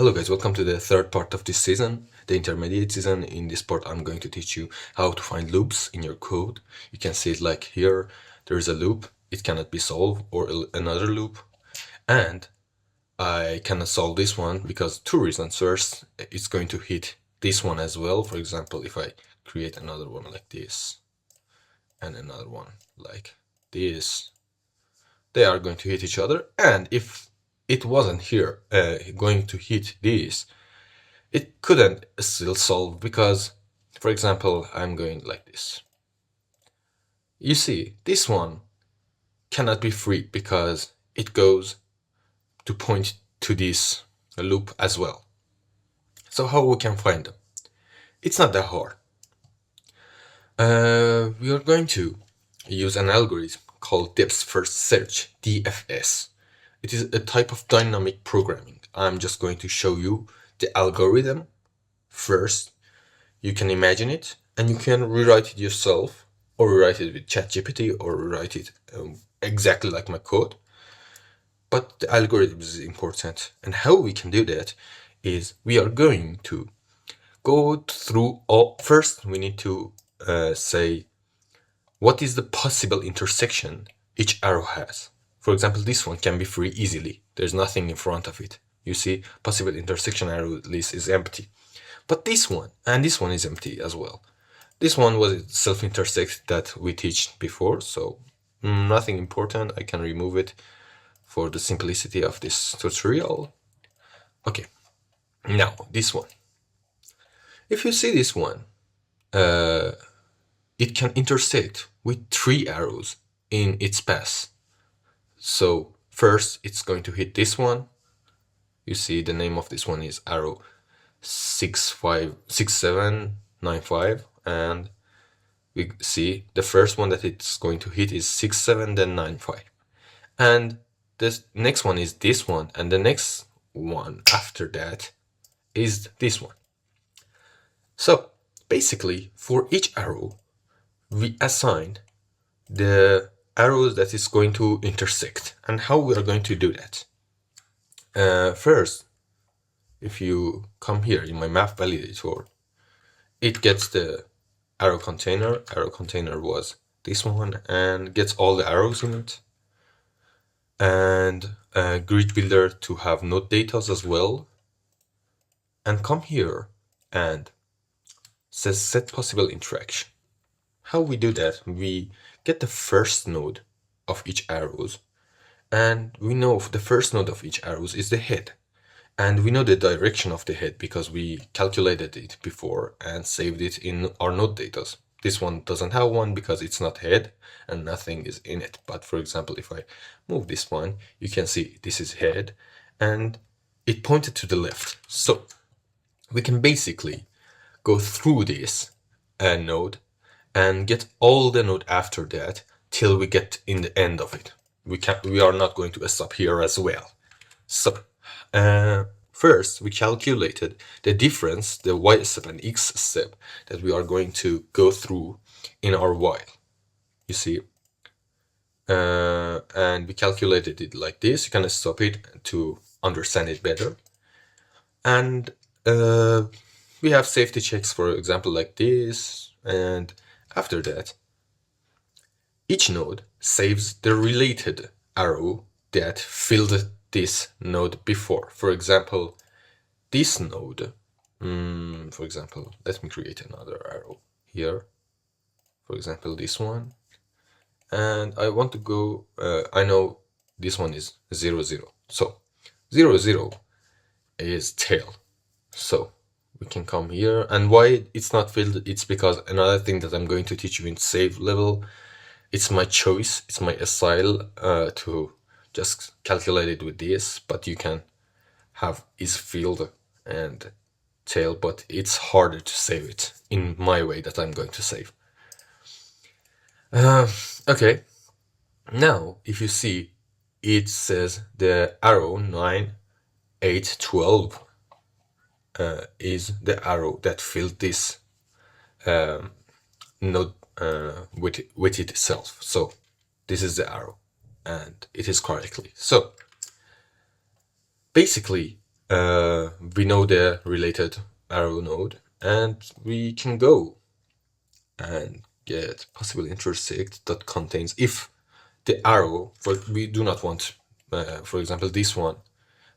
Hello guys, welcome to the third part of this season, the intermediate season. In this part I'm going to teach you how to find loops in your code. You can see it like here, there is a loop, it cannot be solved, or another loop, and I cannot solve this one because two reasons. First, it's going to hit this one as well. For example, if I create another one like this and another one like this, they are going to hit each other, and if it wasn't here going to hit this, it couldn't still solve because, for example, I'm going like this. You see, this one cannot be free because it goes to point to this loop as well. So how we can find them? It's not that hard. We are going to use an algorithm called depth first search, DFS. It is a type of dynamic programming. I'm just going to show you the algorithm first. You can imagine it and you can rewrite it yourself, or rewrite it with ChatGPT, or rewrite it exactly like my code. But the algorithm is important, and how we can do that is we are going to go through all. First, we need to say what is the possible intersection each arrow has. For example, this one can be free easily. There's nothing in front of it. You see, possible intersection arrow list is empty. But this one, and this one is empty as well. This one was self-intersect that we teach before, so nothing important. I can remove it for the simplicity of this tutorial. Okay, now this one. If you see this one, it can intersect with three arrows in its path. So first it's going to hit this one. You see the name of this one is arrow 6795, and we see the first one that it's going to hit is 67, then 95, and this next one is this one, and the next one after that is this one. So basically, for each arrow we assign the arrows that is going to intersect. And how we are going to do that? First, if you come here in my map validator, it gets the arrow container. Arrow container was this one, and gets all the arrows in it, and grid builder to have node data as well, and come here and says set possible interaction. How we do that? We get the first node of each arrows, and we know the first node of each arrows is the head, and we know the direction of the head because we calculated it before and saved it in our node data. This one doesn't have one because it's not head and nothing is in it. But for example, if I move this one, you can see this is head and it pointed to the left. So we can basically go through this node and get all the node after that till we get in the end of it. We are not going to stop here as well. So first we calculated the difference, the y step and x step that we are going to go through in our while. You see, and we calculated it like this. You can stop it to understand it better, and we have safety checks, for example, like this, and after that each node saves the related arrow that filled this node before. For example, this node, for example, let me create another arrow here, for example this one, and I want to go, I know this one is 0 0, so 0 0 is tail. So we can come here, and why it's not filled, it's because another thing that I'm going to teach you in save level, it's my choice, it's my style to just calculate it with this, but you can have is filled and tail, but it's harder to save it in my way that I'm going to save. Okay, now if you see, it says the arrow 9 8 12 is the arrow that filled this node with itself. So this is the arrow and it is correctly. So basically we know the related arrow node, and we can go and get possible intersect that contains if the arrow, for we do not want, for example, this one,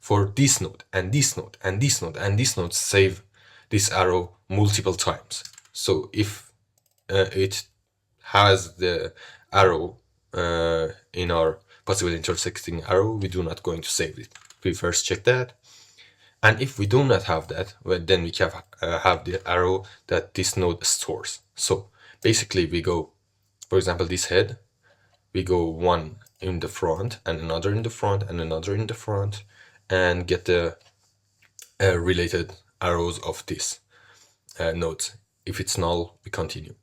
for this node and this node and this node and this node save this arrow multiple times. So if it has the arrow in our possible intersecting arrow, we do not going to save it. We first check that. And if we do not have that, well, then we have the arrow that this node stores. So basically we go, for example, this head, we go one in the front and another in the front and another in the front and get the related arrows of this node. If it's null, we continue.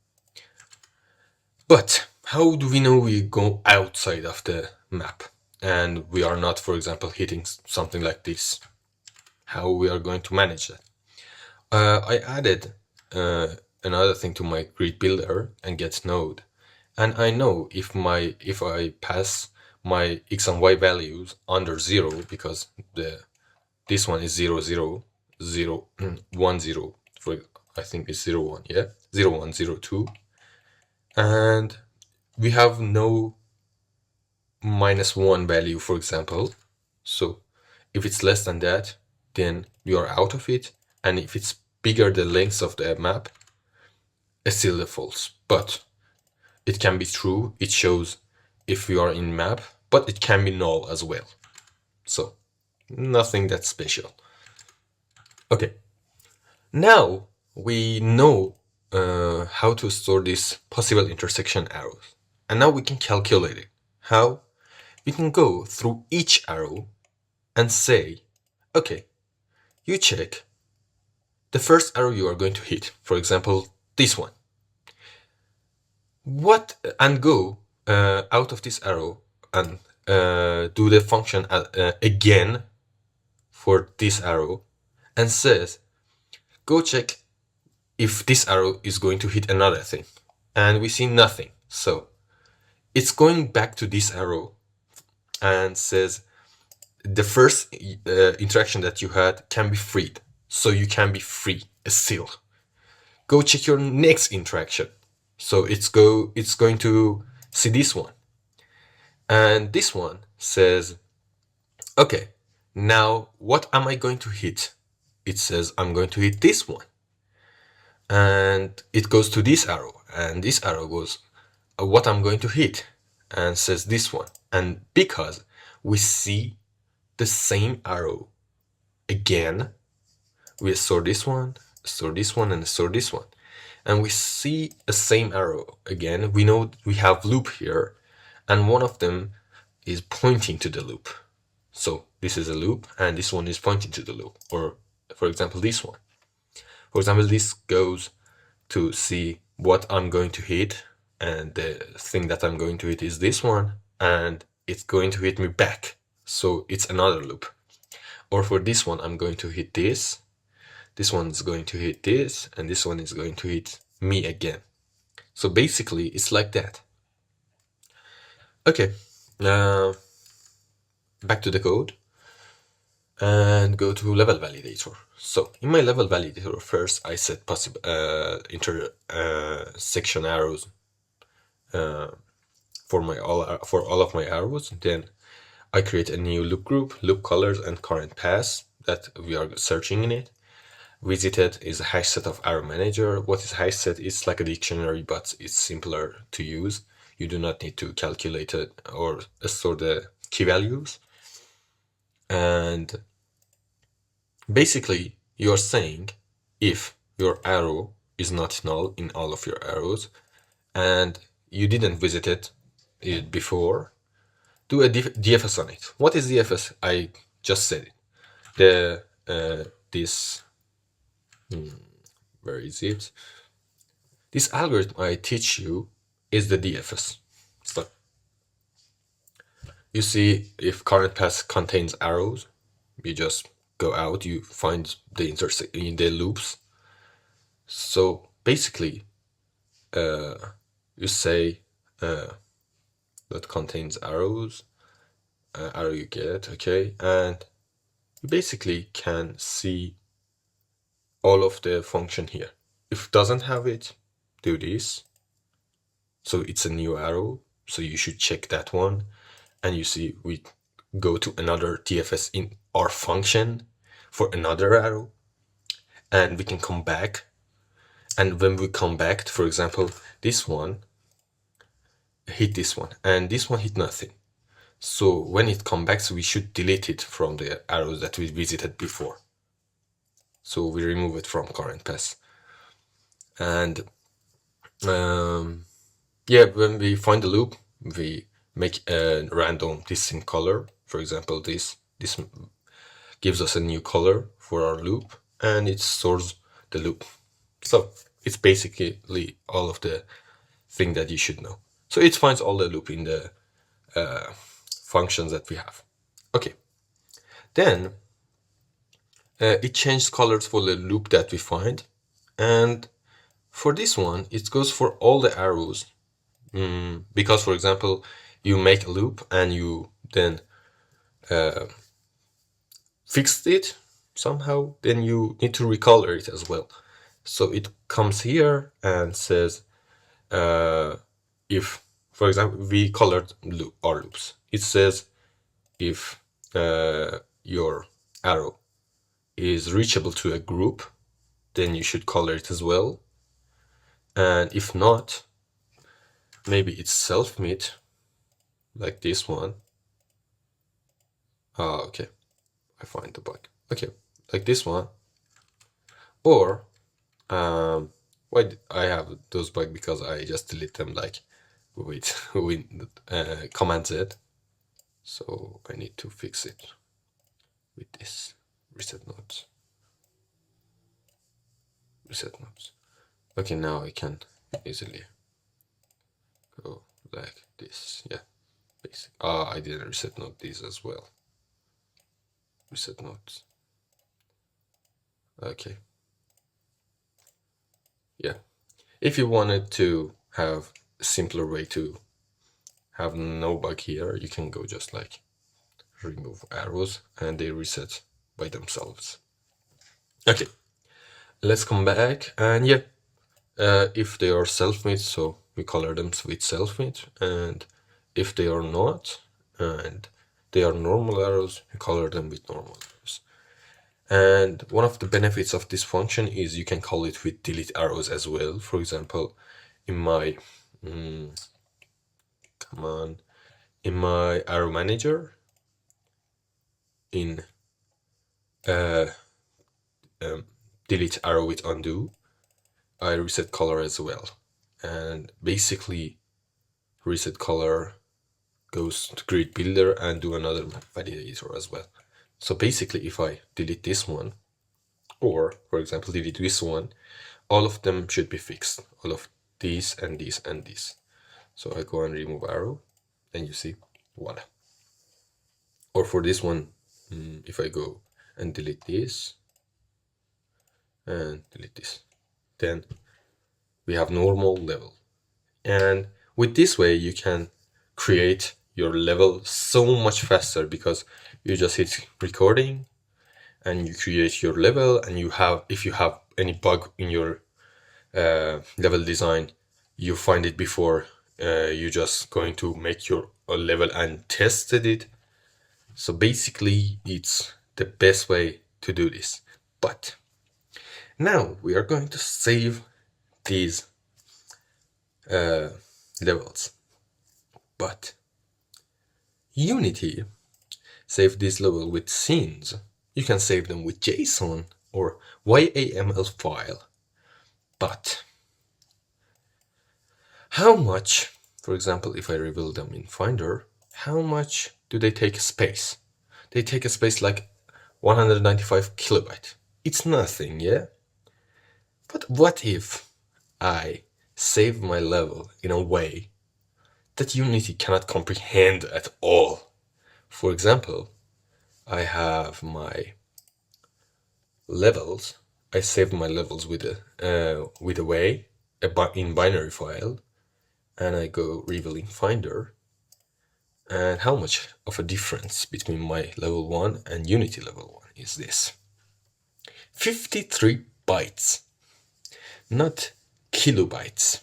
But how do we know we go outside of the map and we are not, for example, hitting something like this? How we are going to manage that? I added another thing to my grid builder and get node, and I know if I pass my x and y values under 0, because this one is 0 0 0 1 0, for I think it's 0 1, yeah, 0 1 0 2, and we have no -1 value, for example. So if it's less than that, then you are out of it, and if it's bigger the length of the map, it's still a false. But it can be true, it shows if we are in map, but it can be null as well. So nothing that special. Okay, now we know how to store these possible intersection arrows, and now we can calculate it. How? We can go through each arrow and say, okay, you check the first arrow you are going to hit, for example, this one. And go out of this arrow and do the function again for this arrow and says, go check if this arrow is going to hit another thing. And we see nothing. So it's going back to this arrow and says the first interaction that you had can be freed. So you can be free still. Go check your next interaction. So it's going to see this one. And this one says, okay, now what am I going to hit? It says I'm going to hit this one. And it goes to this arrow, and this arrow goes what I'm going to hit, and says this one. And because we see the same arrow again, we store this one, store this one, and store this one. And we see the same arrow again. We know we have loop here, and one of them is pointing to the loop. So this is a loop, and this one is pointing to the loop. Or for example, this one. For example, this goes to see what I'm going to hit, and the thing that I'm going to hit is this one, and it's going to hit me back. So it's another loop. Or for this one, I'm going to hit this. This one's going to hit this, and this one is going to hit me again. So basically, it's like that. Okay, back to the code and go to level validator. So in my level validator, first I set possible intersection arrows for all of my arrows. Then I create a new loop group, loop colors, and current paths that we are searching in it. Visited is a hash set of arrow manager. What is hash set? It's like a dictionary, but it's simpler to use. You do not need to calculate it or store the key values. And basically, you're saying if your arrow is not null in all of your arrows and you didn't visit it before, do a DFS on it. What is DFS? I just said it. Where is it? This algorithm I teach you is the DFS. So you see if current path contains arrows, you just go out, you find the in the loops. So basically, you say that contains arrows, arrow you get, okay, and you basically can see all of the function here. If it doesn't have it, do this. So it's a new arrow, so you should check that one. And you see we go to another TFS in our function for another arrow, and we can come back. And when we come back, for example, this one hit this one, and this one hit nothing. So when it comes back, so we should delete it from the arrows that we visited before. So we remove it from current pass. And yeah, when we find the loop, we make a random distinct color. For example, this gives us a new color for our loop, and it stores the loop. So it's basically all of the thing that you should know. So it finds all the loop in the functions that we have. Okay, then it changes colors for the loop that we find, and for this one it goes for all the arrows, because for example you make a loop and you then fixed it somehow, then you need to recolor it as well. So it comes here and says if, for example, we colored our loops, it says if your arrow is reachable to a group, then you should color it as well. And if not, maybe it's self-meet, like this one. Okay, I find the bug. Okay, like this one. Or why I have those bugs? Because I just delete them like with Command Z. So I need to fix it with this reset nodes. Reset nodes. Okay, now I can easily go like this. Yeah, basic. I didn't reset node these as well. Reset nodes. Okay. Yeah. If you wanted to have a simpler way to have no bug here, you can go just like remove arrows and they reset by themselves. Okay, let's come back, and yeah, if they are self-made, so we color them with self-made, and if they are not and they are normal arrows, we color them with normal arrows. And one of the benefits of this function is you can call it with delete arrows as well. For example, in my in my arrow manager, in delete arrow with undo, I reset color as well. And basically reset color goes to grid builder and do another map validator as well. So basically if I delete this one, or for example delete this one, all of them should be fixed, all of these and these and these. So I go and remove arrow, and you see, voila. Or for this one, if I go and delete this and delete this, then we have normal level. And with this way you can create your level so much faster, because you just hit recording and you create your level, and you have, if you have any bug in your level design, you find it before you just going to make your level and tested it. So basically it's the best way to do this. But now we are going to save these levels. But Unity save this level with scenes. You can save them with JSON or YAML file. But how much, for example, if I reveal them in Finder, how much do they take space? They take a space like 195 kilobyte. It's nothing, yeah? But what if I save my level in a way that Unity cannot comprehend at all? For example, I have my levels. I saved my levels with a way in binary file, and I go reveal in Finder. And how much of a difference between my level 1 and Unity level 1? is this: 53 bytes, not kilobytes,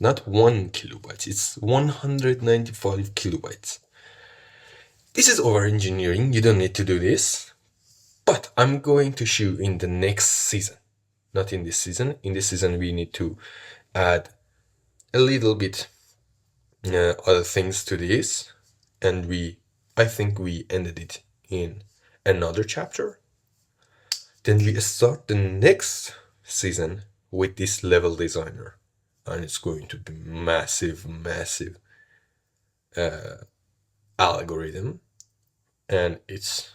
not 1 kilobyte, it's 195 kilobytes. This is over engineering, you don't need to do this, but I'm going to show you in the next season, not in this season. In this season, we need to add a little bit other things to this, and I think we ended it in another chapter. Then we start the next season with this level designer, and it's going to be massive algorithm, and it's